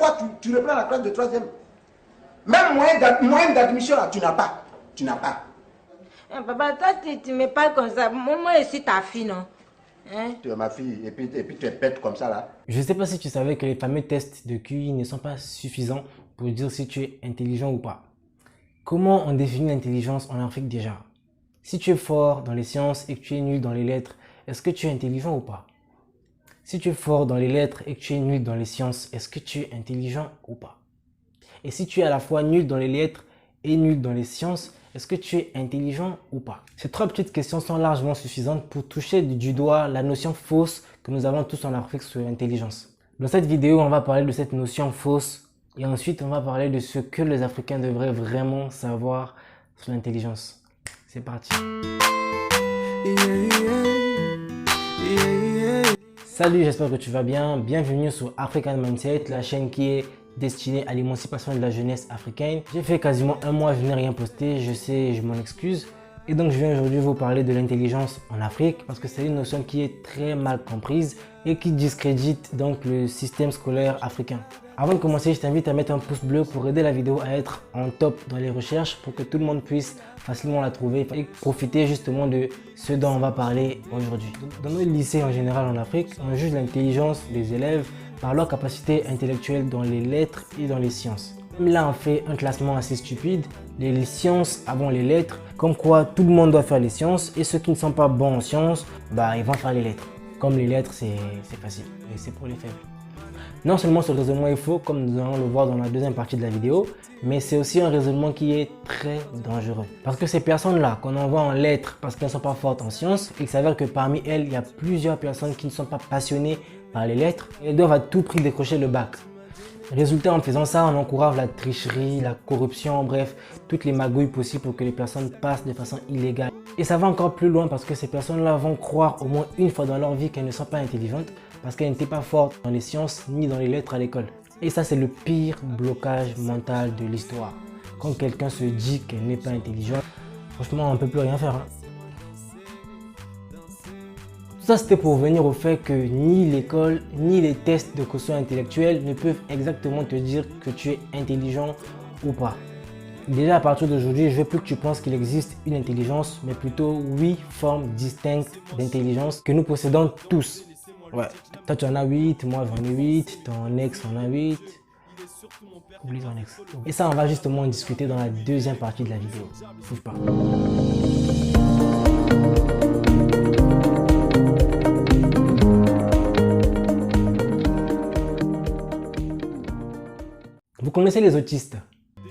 fois, tu reprends la classe de troisième. Même moyen d'admission, là, tu n'as pas. Tu n'as pas. Papa, toi, tu me parles comme ça. Moi, je suis ta fille, non? Hein? Tu es ma fille et puis tu es bête comme ça, là. Je ne sais pas si tu savais que les fameux tests de QI ne sont pas suffisants pour dire si tu es intelligent ou pas. Comment on définit l'intelligence en Afrique déjà? Si tu es fort dans les sciences et que tu es nul dans les lettres, est-ce que tu es intelligent ou pas? Si tu es fort dans les lettres et que tu es nul dans les sciences, est-ce que tu es intelligent ou pas? Et si tu es à la fois nul dans les lettres et nul dans les sciences, est-ce que tu es intelligent ou pas? Ces trois petites questions sont largement suffisantes pour toucher du doigt la notion fausse que nous avons tous en Afrique sur l'intelligence. Dans cette vidéo, on va parler de cette notion fausse et ensuite on va parler de ce que les Africains devraient vraiment savoir sur l'intelligence. C'est parti. Salut, j'espère que tu vas bien. Bienvenue sur African Mindset, la chaîne qui est destinée à l'émancipation de la jeunesse africaine. J'ai fait quasiment un mois, je n'ai rien posté, je sais, je m'en excuse. Et donc je viens aujourd'hui vous parler de l'intelligence en Afrique parce que c'est une notion qui est très mal comprise et qui discrédite donc le système scolaire africain. Avant de commencer, je t'invite à mettre un pouce bleu pour aider la vidéo à être en top dans les recherches pour que tout le monde puisse facilement la trouver et profiter justement de ce dont on va parler aujourd'hui. Dans nos lycées en général en Afrique, on juge l'intelligence des élèves par leur capacité intellectuelle dans les lettres et dans les sciences. Là, on fait un classement assez stupide, les sciences avant les lettres, comme quoi tout le monde doit faire les sciences et ceux qui ne sont pas bons en sciences, ils vont faire les lettres. Comme les lettres, c'est facile et c'est pour les faibles. Non seulement ce raisonnement est faux, comme nous allons le voir dans la deuxième partie de la vidéo, mais c'est aussi un raisonnement qui est très dangereux. Parce que ces personnes-là, qu'on envoie en lettres parce qu'elles ne sont pas fortes en sciences, il s'avère que parmi elles, il y a plusieurs personnes qui ne sont pas passionnées par les lettres et elles doivent à tout prix décrocher le bac. Résultat, en faisant ça, on encourage la tricherie, la corruption, bref, toutes les magouilles possibles pour que les personnes passent de façon illégale. Et ça va encore plus loin parce que ces personnes-là vont croire au moins une fois dans leur vie qu'elles ne sont pas intelligentes parce qu'elles n'étaient pas fortes dans les sciences ni dans les lettres à l'école. Et ça, c'est le pire blocage mental de l'histoire. Quand quelqu'un se dit qu'elle n'est pas intelligente, franchement, on ne peut plus rien faire. Tout ça, c'était pour revenir au fait que ni l'école, ni les tests de quotient intellectuel ne peuvent exactement te dire que tu es intelligent ou pas. Déjà, à partir d'aujourd'hui, je veux plus que tu penses qu'il existe une intelligence, mais plutôt 8 formes distinctes d'intelligence que nous possédons tous. Ouais, toi tu en as 8, moi j'en ai 8, ton ex en a 8. Oublie ton ex. Et ça, on va justement en discuter dans la deuxième partie de la vidéo. Bouge pas. Vous connaissez les autistes?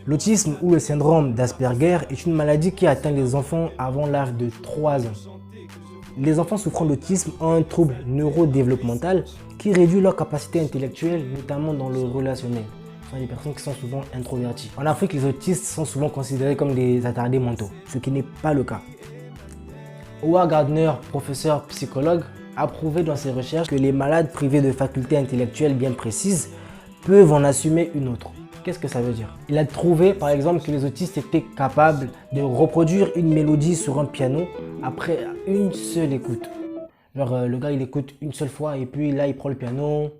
L'autisme ou le syndrome d'Asperger est une maladie qui atteint les enfants avant l'âge de 3 ans. Les enfants souffrant d'autisme ont un trouble neurodéveloppemental qui réduit leur capacité intellectuelle, notamment dans le relationnel. Ce sont des personnes qui sont souvent introverties. En Afrique, les autistes sont souvent considérés comme des attardés mentaux, ce qui n'est pas le cas. Howard Gardner, professeur psychologue, a prouvé dans ses recherches que les malades privés de facultés intellectuelles bien précises peuvent en assumer une autre. Qu'est-ce que ça veut dire? Il a trouvé par exemple que les autistes étaient capables de reproduire une mélodie sur un piano après une seule écoute. Genre le gars il écoute une seule fois et puis là il prend le piano,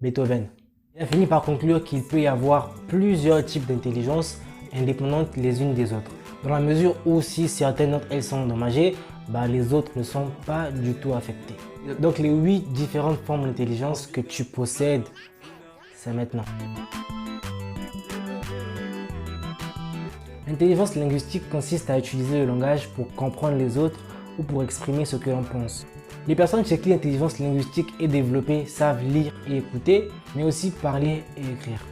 Beethoven. Il a fini par conclure qu'il peut y avoir plusieurs types d'intelligence indépendantes les unes des autres. Dans la mesure où si certaines d'entre elles sont endommagées, les autres ne sont pas du tout affectées. Donc les 8 différentes formes d'intelligence que tu possèdes, c'est maintenant. L'intelligence linguistique consiste à utiliser le langage pour comprendre les autres ou pour exprimer ce que l'on pense. Les personnes chez qui l'intelligence linguistique est développée savent lire et écouter, mais aussi parler et écrire.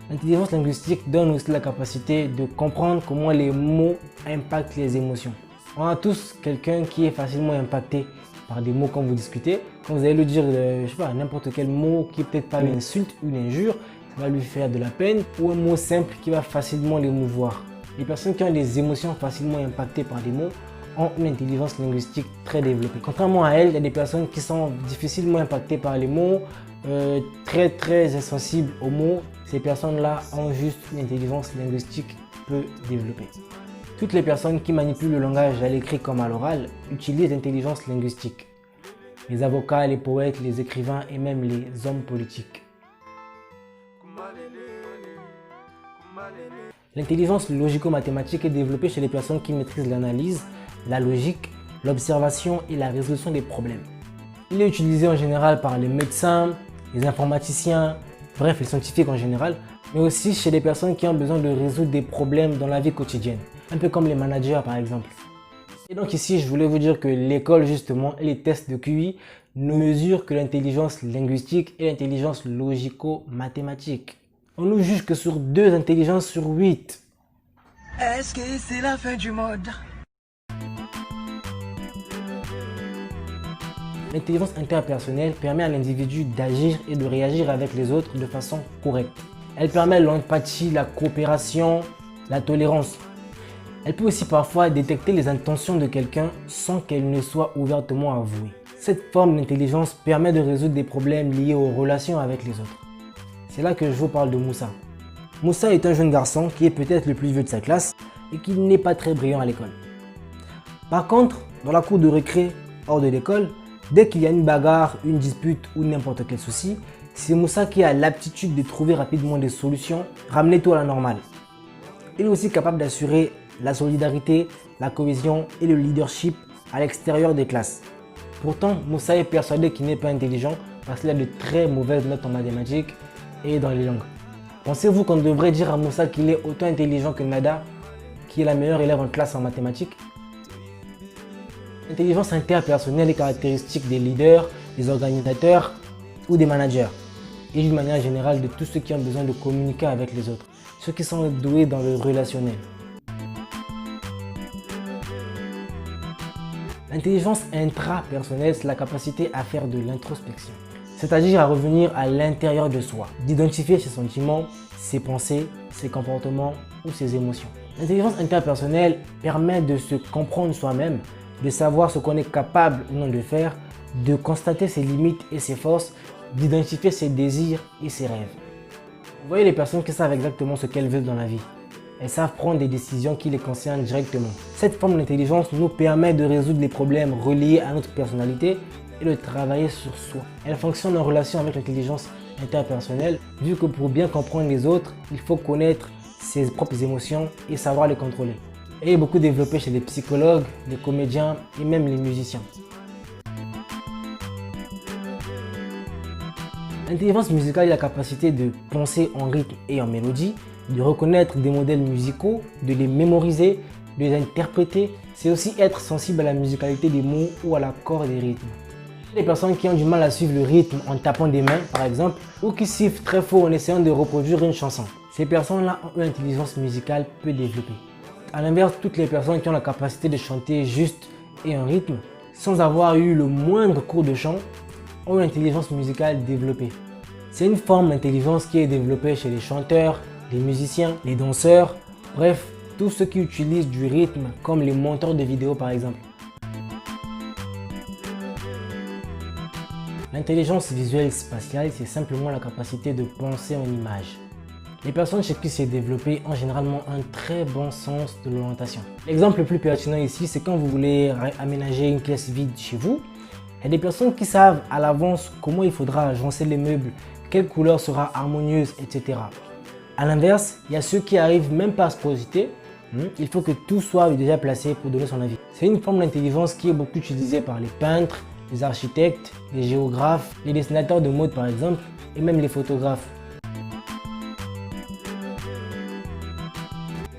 L'intelligence linguistique donne aussi la capacité de comprendre comment les mots impactent les émotions. On a tous quelqu'un qui est facilement impacté par des mots quand vous discutez. Quand vous allez lui dire, je sais pas, n'importe quel mot qui est peut-être pas une insulte ou une injure, ça va lui faire de la peine, ou un mot simple qui va facilement l'émouvoir. Les personnes qui ont des émotions facilement impactées par des mots ont une intelligence linguistique très développée. Contrairement à elles, il y a des personnes qui sont difficilement impactées par les mots, très insensibles aux mots. Ces personnes-là ont juste une intelligence linguistique peu développée. Toutes les personnes qui manipulent le langage à l'écrit comme à l'oral utilisent l'intelligence linguistique. Les avocats, les poètes, les écrivains et même les hommes politiques. L'intelligence logico-mathématique est développée chez les personnes qui maîtrisent l'analyse, la logique, l'observation et la résolution des problèmes. Il est utilisé en général par les médecins, les informaticiens, bref les scientifiques en général, mais aussi chez les personnes qui ont besoin de résoudre des problèmes dans la vie quotidienne, un peu comme les managers par exemple. Et donc ici je voulais vous dire que l'école justement et les tests de QI ne mesurent que l'intelligence linguistique et l'intelligence logico-mathématique. On nous juge que sur 2 intelligences sur 8. Est-ce que c'est la fin du monde? L'intelligence interpersonnelle permet à l'individu d'agir et de réagir avec les autres de façon correcte. Elle permet l'empathie, la coopération, la tolérance. Elle peut aussi parfois détecter les intentions de quelqu'un sans qu'elle ne soit ouvertement avouée. Cette forme d'intelligence permet de résoudre des problèmes liés aux relations avec les autres. C'est là que je vous parle de Moussa. Moussa est un jeune garçon qui est peut-être le plus vieux de sa classe et qui n'est pas très brillant à l'école. Par contre, dans la cour de récré, hors de l'école, dès qu'il y a une bagarre, une dispute ou n'importe quel souci, c'est Moussa qui a l'aptitude de trouver rapidement des solutions, ramener tout à la normale. Il est aussi capable d'assurer la solidarité, la cohésion et le leadership à l'extérieur des classes. Pourtant, Moussa est persuadé qu'il n'est pas intelligent parce qu'il a de très mauvaises notes en mathématiques et dans les langues. Pensez-vous qu'on devrait dire à Moussa qu'il est autant intelligent que Nada, qui est la meilleure élève en classe en mathématiques? L'intelligence interpersonnelle est caractéristique des leaders, des organisateurs ou des managers, et d'une manière générale de tous ceux qui ont besoin de communiquer avec les autres, ceux qui sont doués dans le relationnel. L'intelligence intrapersonnelle, c'est la capacité à faire de l'introspection, c'est-à-dire à revenir à l'intérieur de soi, d'identifier ses sentiments, ses pensées, ses comportements ou ses émotions. L'intelligence interpersonnelle permet de se comprendre soi-même, de savoir ce qu'on est capable ou non de faire, de constater ses limites et ses forces, d'identifier ses désirs et ses rêves. Vous voyez les personnes qui savent exactement ce qu'elles veulent dans la vie. Elles savent prendre des décisions qui les concernent directement. Cette forme d'intelligence nous permet de résoudre les problèmes reliés à notre personnalité et de travailler sur soi. Elle fonctionne en relation avec l'intelligence interpersonnelle, vu que pour bien comprendre les autres, il faut connaître ses propres émotions et savoir les contrôler. Elle est beaucoup développée chez les psychologues, les comédiens et même les musiciens. L'intelligence musicale est la capacité de penser en rythme et en mélodie, de reconnaître des modèles musicaux, de les mémoriser, de les interpréter. C'est aussi être sensible à la musicalité des mots ou à l'accord des rythmes. Les personnes qui ont du mal à suivre le rythme en tapant des mains par exemple, ou qui sifflent très fort en essayant de reproduire une chanson. Ces personnes-là ont une intelligence musicale peu développée. A l'inverse, toutes les personnes qui ont la capacité de chanter juste et en rythme, sans avoir eu le moindre cours de chant, ont une intelligence musicale développée. C'est une forme d'intelligence qui est développée chez les chanteurs, les musiciens, les danseurs, bref, tous ceux qui utilisent du rythme comme les monteurs de vidéos par exemple. L'intelligence visuelle spatiale, c'est simplement la capacité de penser en images. Les personnes chez qui c'est développé ont généralement un très bon sens de l'orientation. L'exemple le plus pertinent ici, c'est quand vous voulez aménager une pièce vide chez vous. Il y a des personnes qui savent à l'avance comment il faudra agencer les meubles, quelle couleur sera harmonieuse, etc. A l'inverse, il y a ceux qui arrivent même pas à se projeter. Il faut que tout soit déjà placé pour donner son avis. C'est une forme d'intelligence qui est beaucoup utilisée par les peintres, les architectes, les géographes, les dessinateurs de mode par exemple, et même les photographes.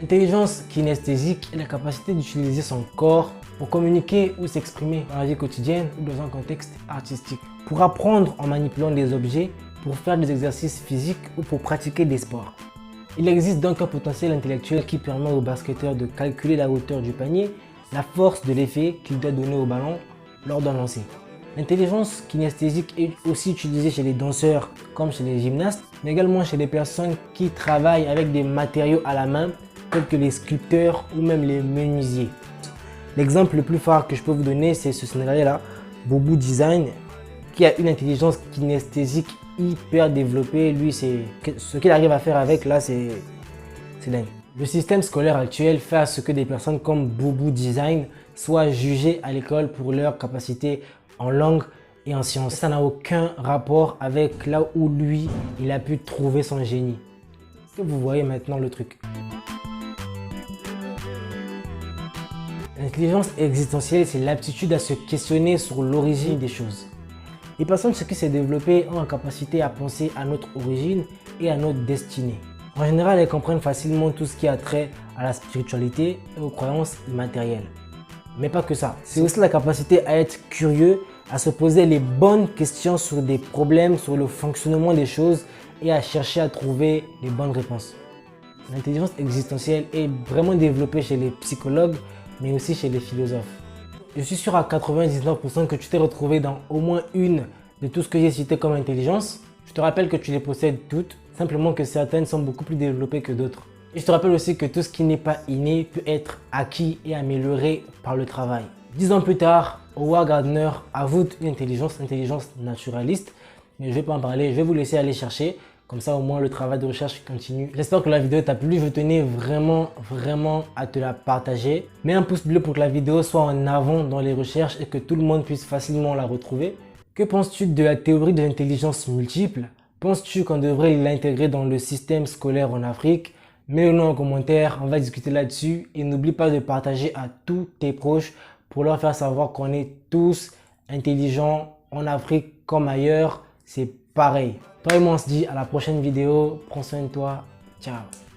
L'intelligence kinesthésique est la capacité d'utiliser son corps pour communiquer ou s'exprimer dans la vie quotidienne ou dans un contexte artistique. Pour apprendre en manipulant des objets, pour faire des exercices physiques ou pour pratiquer des sports. Il existe donc un potentiel intellectuel qui permet au basketteur de calculer la hauteur du panier, la force de l'effet qu'il doit donner au ballon lors d'un lancer. L'intelligence kinesthésique est aussi utilisée chez les danseurs comme chez les gymnastes, mais également chez les personnes qui travaillent avec des matériaux à la main tels que les sculpteurs ou même les menuisiers. L'exemple le plus phare que je peux vous donner, c'est ce scénario-là, Boubou Design, qui a une intelligence kinesthésique hyper développée. Lui, ce qu'il arrive à faire avec, là, c'est dingue. Le système scolaire actuel fait à ce que des personnes comme Boubou Design soient jugées à l'école pour leur capacité en langue et en sciences. Ça n'a aucun rapport avec là où lui, il a pu trouver son génie. Est-ce que vous voyez maintenant le truc? L'intelligence existentielle, c'est l'aptitude à se questionner sur l'origine des choses. Les personnes qui s'est développées ont la capacité à penser à notre origine et à notre destinée. En général, elles comprennent facilement tout ce qui a trait à la spiritualité et aux croyances immatérielles. Mais pas que ça. C'est aussi la capacité à être curieux, à se poser les bonnes questions sur des problèmes, sur le fonctionnement des choses et à chercher à trouver les bonnes réponses. L'intelligence existentielle est vraiment développée chez les psychologues, mais aussi chez les philosophes. Je suis sûr à 99% que tu t'es retrouvé dans au moins une de tout ce que j'ai cité comme intelligence. Je te rappelle que tu les possèdes toutes, simplement que certaines sont beaucoup plus développées que d'autres. Et je te rappelle aussi que tout ce qui n'est pas inné peut être acquis et amélioré par le travail. 10 ans plus tard, Howard Gardner avoue une intelligence naturaliste, mais je ne vais pas en parler, je vais vous laisser aller chercher. Comme ça, au moins, le travail de recherche continue. J'espère que la vidéo t'a plu. Je tenais vraiment à te la partager. Mets un pouce bleu pour que la vidéo soit en avant dans les recherches et que tout le monde puisse facilement la retrouver. Que penses-tu de la théorie de l'intelligence multiple? Penses-tu qu'on devrait l'intégrer dans le système scolaire en Afrique? Mets-le en commentaire, on va discuter là-dessus. Et n'oublie pas de partager à tous tes proches pour leur faire savoir qu'on est tous intelligents en Afrique comme ailleurs. C'est pareil. Toi et moi on se dit à la prochaine vidéo. Prends soin de toi. Ciao.